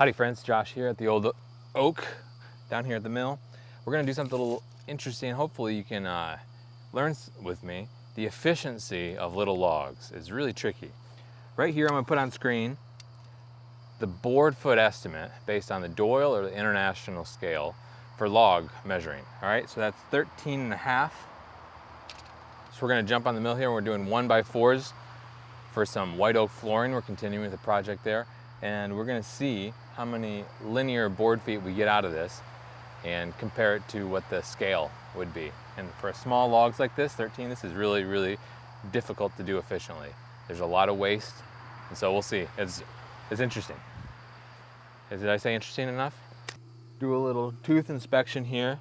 Howdy friends, Josh here at the old oak down here at the mill. We're gonna do something a little interesting. Hopefully you can learn with me. The efficiency of little logs is really tricky. Right here I'm gonna put on screen the board foot estimate based on the Doyle or the international scale for log measuring. All right, so that's 13.5. So we're gonna jump on the mill here. We're doing 1x4s for some white oak flooring. We're continuing with the project there. And we're gonna see how many linear board feet we get out of this and compare it to what the scale would be. And for small logs like this, 13, this is really, really difficult to do efficiently. There's a lot of waste, and so we'll see. It's interesting. Did I say interesting enough? Do a little tooth inspection here.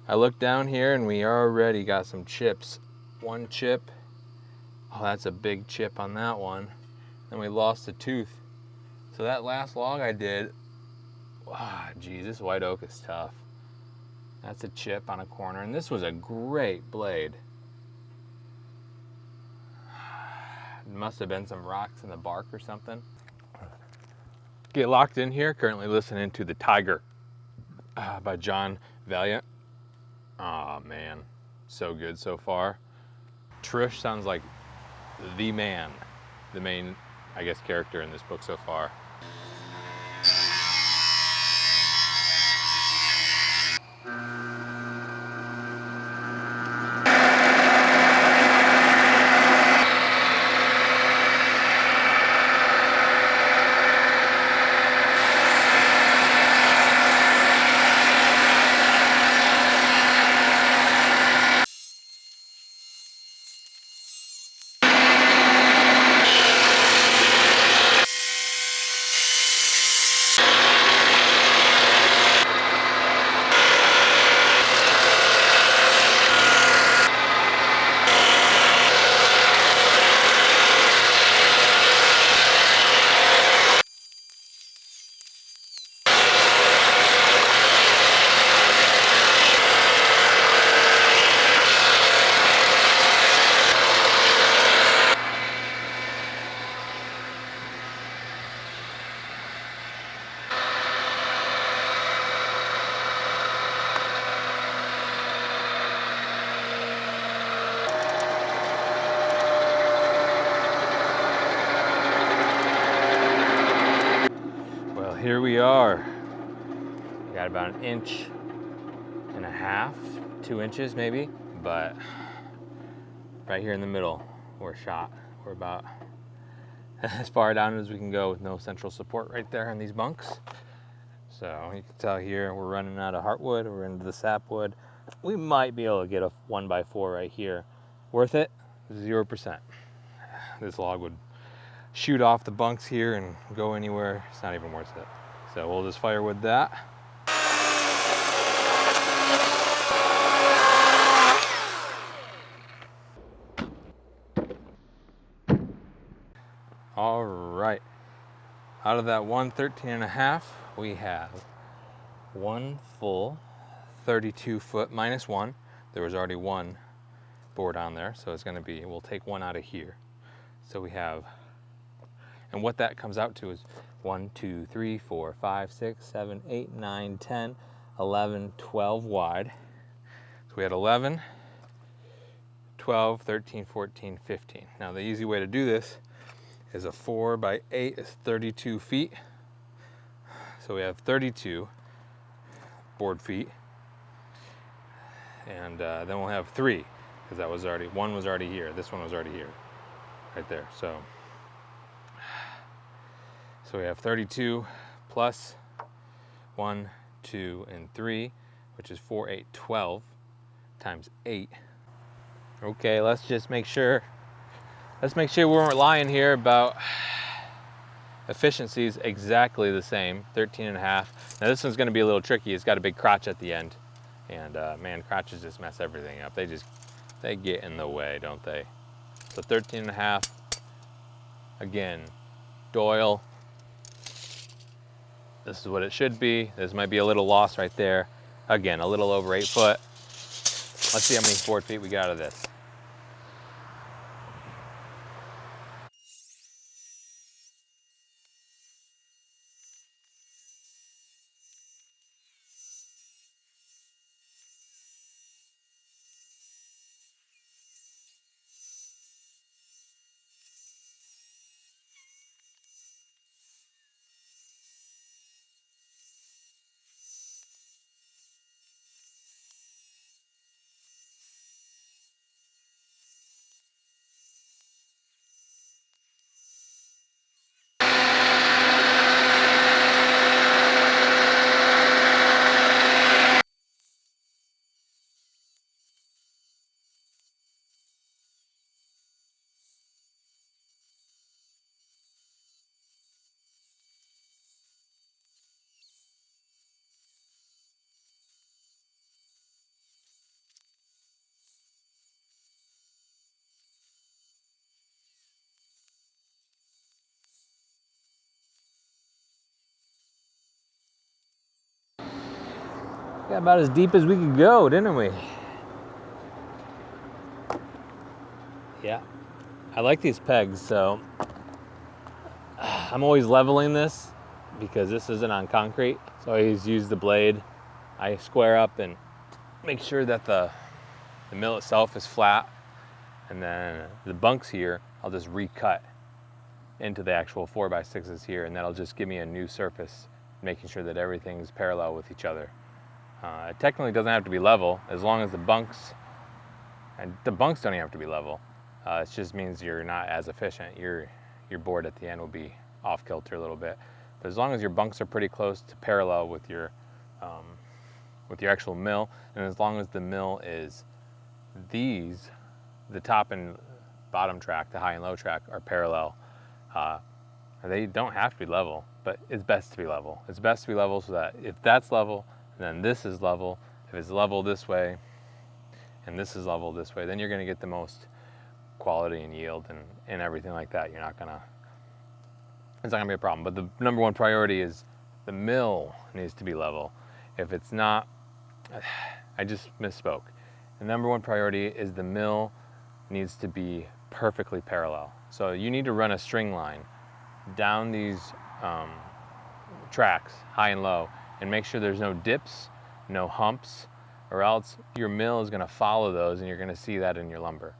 I look down here and we already got some chips. One chip, oh, that's a big chip on that one. Then we lost a tooth. So that last log I did, geez, this white oak is tough. That's a chip on a corner, and this was a great blade. It must have been some rocks in the bark or something. Get locked in here, currently listening to The Tiger by John Valiant. Oh man, so good so far. Trish sounds like the man, the main, I guess, character in this book so far. Here we are. We got about 1.5 inches, 2 inches maybe, but right here in the middle, we're shot. We're about as far down as we can go with no central support right there on these bunks. So you can tell here we're running out of heartwood, we're into the sapwood. We might be able to get a 1x4 right here. Worth it? 0%. This log would shoot off the bunks here and go anywhere. It's not even worth it. So we'll just firewood that. All right, out of that 13.5, we have one full 32 foot minus one. There was already one board on there, so it's gonna be, we'll take one out of here. So we have, and what that comes out to is 1, 2, 3, 4, 5, 6, 7, 8, 9, 10, 11, 12 wide. So we had 11, 12, 13, 14, 15. Now the easy way to do this is a 4x8 is 32 feet. So we have 32 board feet. And then we'll have 3, because that was already, one was already here. This one was already here, right there. So we have 32 plus 1, 2, and 3, which is 4, 8, 12 times 8. Okay, let's just make sure. Let's make sure we weren't lying here about efficiencies exactly the same, 13.5. Now this one's gonna be a little tricky. It's got a big crotch at the end. And man, crotches just mess everything up. They get in the way, don't they? So 13.5, again, Doyle. This is what it should be. This might be a little lost right there. Again, a little over 8 foot. Let's see how many board feet we got out of this. Got about as deep as we could go, didn't we? Yeah, I like these pegs, so I'm always leveling this because this isn't on concrete. So I always use the blade. I square up and make sure that the mill itself is flat, and then the bunks here, I'll just recut into the actual 4x6s here, and that'll just give me a new surface, making sure that everything's parallel with each other. It technically doesn't have to be level, as long as the bunks don't even have to be level. It just means you're not as efficient. Your board at the end will be off kilter a little bit. But as long as your bunks are pretty close to parallel with your actual mill, and as long as the mill is the top and bottom track, the high and low track are parallel, they don't have to be level, but it's best to be level. It's best to be level so that if that's level, then this is level. If it's level this way, and this is level this way, then you're gonna get the most quality and yield and everything like that. It's not gonna be a problem. But the number one priority is the mill needs to be level. If it's not, I just misspoke. The number one priority is the mill needs to be perfectly parallel. So you need to run a string line down these tracks, high and low, and make sure there's no dips, no humps, or else your mill is gonna follow those and you're gonna see that in your lumber.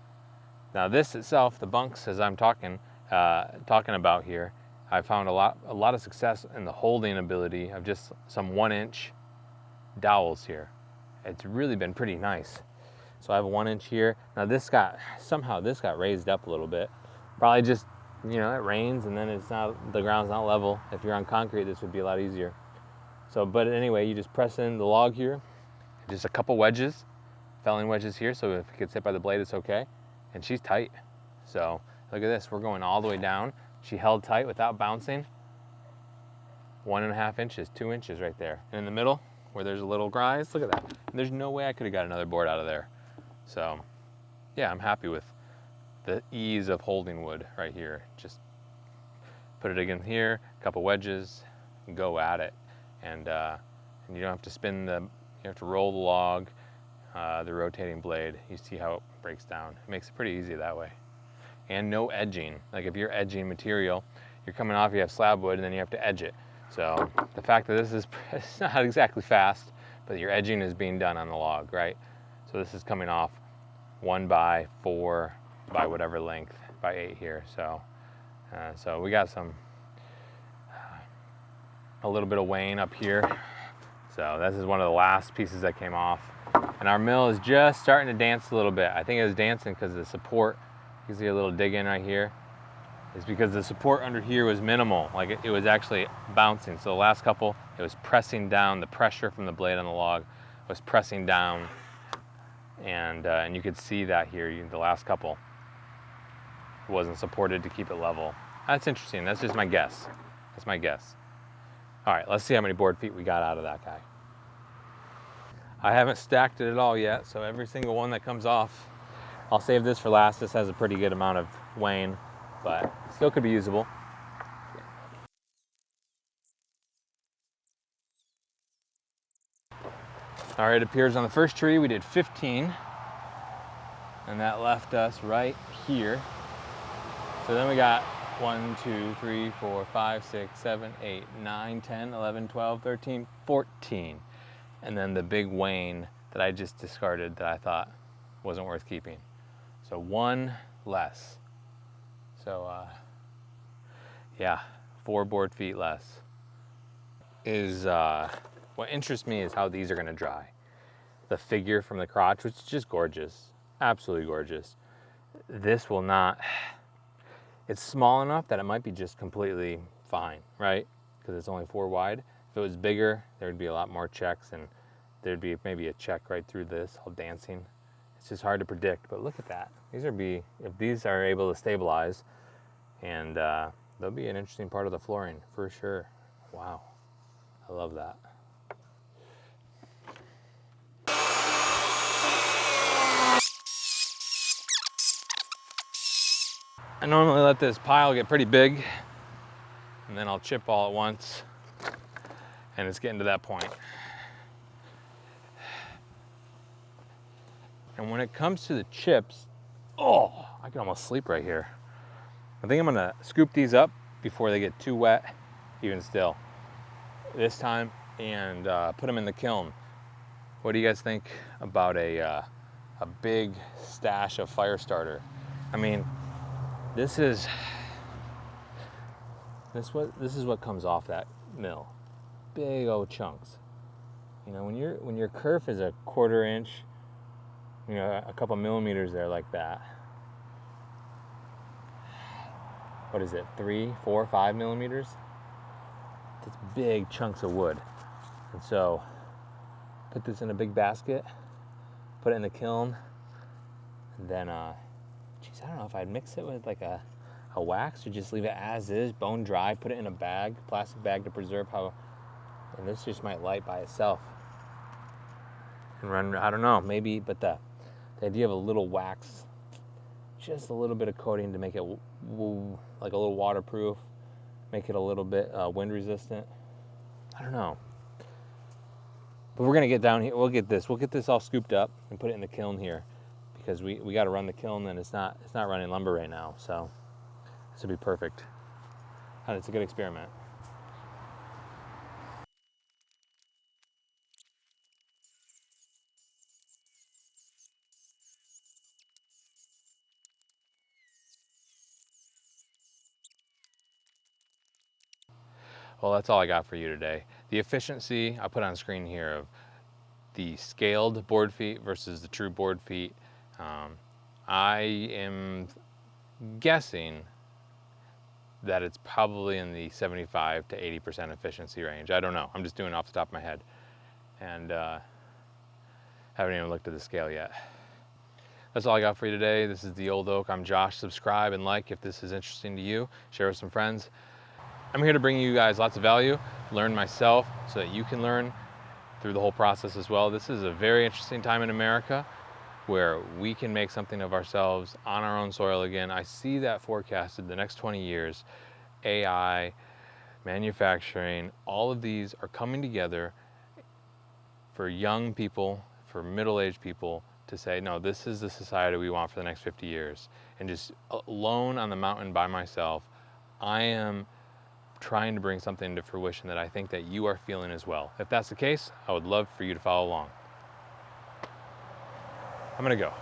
Now this itself, the bunks, as I'm talking about here, I found a lot of success in the holding ability of just some 1-inch dowels here. It's really been pretty nice. So I have a 1-inch here. Now somehow this got raised up a little bit. Probably just, it rains and then the ground's not level. If you're on concrete, this would be a lot easier. So, but anyway, you just press in the log here, just a couple wedges, felling wedges here, so if it gets hit by the blade, it's okay. And she's tight. So look at this, we're going all the way down. She held tight without bouncing. 1.5 inches, 2 inches right there. And in the middle, where there's a little rise, look at that. And there's no way I could have got another board out of there. So yeah, I'm happy with the ease of holding wood right here. Just put it again here, a couple wedges, and go at it. And you don't have to you have to roll the log, the rotating blade. You see how it breaks down. It makes it pretty easy that way. And no edging. Like if you're edging material, you're coming off, you have slab wood, and then you have to edge it. So the fact that this is it's not exactly fast, but your edging is being done on the log, right? So this is coming off 1 by 4 by whatever length, by 8 here. So we got a little bit of wane up here. So this is one of the last pieces that came off. And our mill is just starting to dance a little bit. I think it was dancing because the support, you can see a little dig in right here. It's because the support under here was minimal. Like it was actually bouncing. So the last couple, it was pressing down. The pressure from the blade on the log was pressing down. And you could see that here, the last couple wasn't supported to keep it level. That's interesting, that's just my guess. That's my guess. All right, let's see how many board feet we got out of that guy. I haven't stacked it at all yet, so every single one that comes off, I'll save this for last. This has a pretty good amount of wane, but still could be usable. All right, it appears on the first tree we did 15, and that left us right here. So then we got 1, 2, 3, 4, 5, 6, 7, 8, 9, 10, 11, 12, 13, 14. And then the big wane that I just discarded that I thought wasn't worth keeping. So 1 less. So yeah, 4 board feet less. What interests me is how these are gonna dry. The figure from the crotch, which is just gorgeous, absolutely gorgeous. This will not, it's small enough that it might be just completely fine, right? Because it's only 4 wide. If it was bigger, there would be a lot more checks and there'd be maybe a check right through this, all dancing. It's just hard to predict, but look at that. If these are able to stabilize, and they'll be an interesting part of the flooring for sure. Wow, I love that. I normally let this pile get pretty big, and then I'll chip all at once, and it's getting to that point. And when it comes to the chips, oh, I can almost sleep right here. I think I'm gonna scoop these up before they get too wet, even still, this time, and put them in the kiln. What do you guys think about a big stash of fire starter? I mean, this is what comes off that mill. Big old chunks. You know, when your kerf is a 1/4 inch, you know, a couple millimeters there like that. What is it, 3, 4, 5 millimeters? That's big chunks of wood. And so, put this in a big basket, put it in the kiln, and then, geez, I don't know if I'd mix it with like a wax or just leave it as is, bone dry, put it in a bag, plastic bag to preserve how, and this just might light by itself. And run, I don't know, maybe, but the idea of a little wax, just a little bit of coating to make it like a little waterproof, make it a little bit wind resistant. I don't know. But we're gonna get down here, we'll get this all scooped up and put it in the kiln here, because we gotta run the kiln and it's not running lumber right now, so this will be perfect. And it's a good experiment. Well, that's all I got for you today. The efficiency I put on screen here of the scaled board feet versus the true board feet. I am guessing that it's probably in the 75 to 80% efficiency range. I don't know. I'm just doing it off the top of my head. And haven't even looked at the scale yet. That's all I got for you today. This is The Old Oak. I'm Josh. Subscribe and like if this is interesting to you. Share with some friends. I'm here to bring you guys lots of value, learn myself so that you can learn through the whole process as well. This is a very interesting time in America where we can make something of ourselves on our own soil again. I see that forecasted the next 20 years. AI, manufacturing, all of these are coming together for young people, for middle-aged people to say, no, this is the society we want for the next 50 years. And just alone on the mountain by myself, I am trying to bring something to fruition that I think that you are feeling as well. If that's the case, I would love for you to follow along. I'm gonna go.